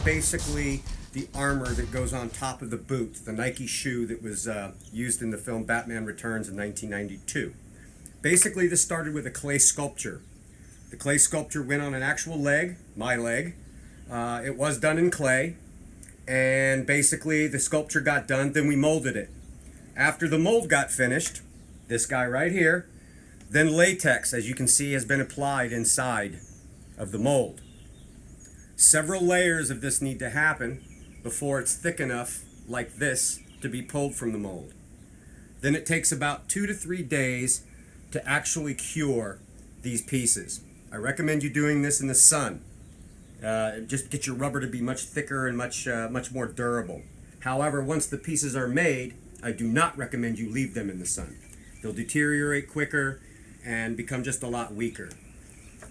basically the armor that goes on top of the boot, the Nike shoe that was used in the film Batman Returns in 1992. Basically, this started with a clay sculpture. The clay sculpture went on an actual leg, my leg. It was done in clay, and basically the sculpture got done, then we molded it. After the mold got finished, this guy right here, then latex, as you can see, has been applied inside of the mold. Several layers of this need to happen before it's thick enough, like this, to be pulled from the mold. Then it takes about 2 to 3 days to actually cure these pieces. I recommend you doing this in the sun. Just get your rubber to be much thicker and much more durable. However, once the pieces are made, I do not recommend you leave them in the sun. They'll deteriorate quicker and become just a lot weaker.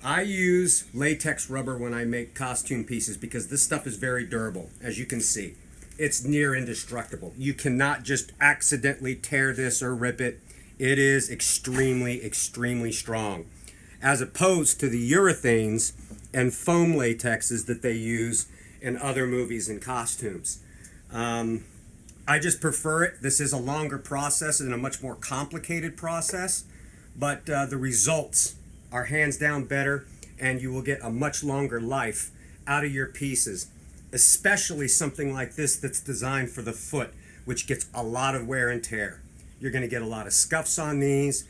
I use latex rubber when I make costume pieces because this stuff is very durable, as you can see. It's near indestructible. You cannot just accidentally tear this or rip it. It is extremely, extremely strong, as opposed to the urethanes and foam latexes that they use in other movies and costumes. I just prefer it. This is a longer process and a much more complicated process, but the results are hands down better, and you will get a much longer life out of your pieces, especially something like this that's designed for the foot, which gets a lot of wear and tear. You're going to get a lot of scuffs on these.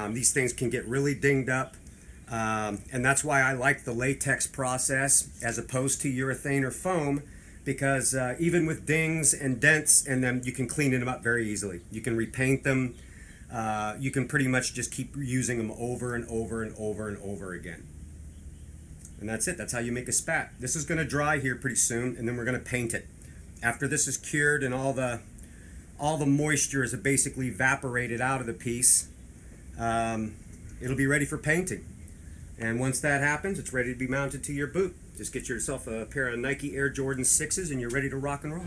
These things can get really dinged up, and that's why I like the latex process as opposed to urethane or foam, because even with dings and dents in them, you can clean them up very easily. You can repaint them. You can pretty much just keep using them over and over and over and over again. And that's it. That's how you make a spat. This is going to dry here pretty soon, and then we're going to paint it. After this is cured and all the moisture is basically evaporated out of the piece, it'll be ready for painting. And once that happens, it's ready to be mounted to your boot. Just get yourself a pair of Nike Air Jordan 6s and you're ready to rock and roll.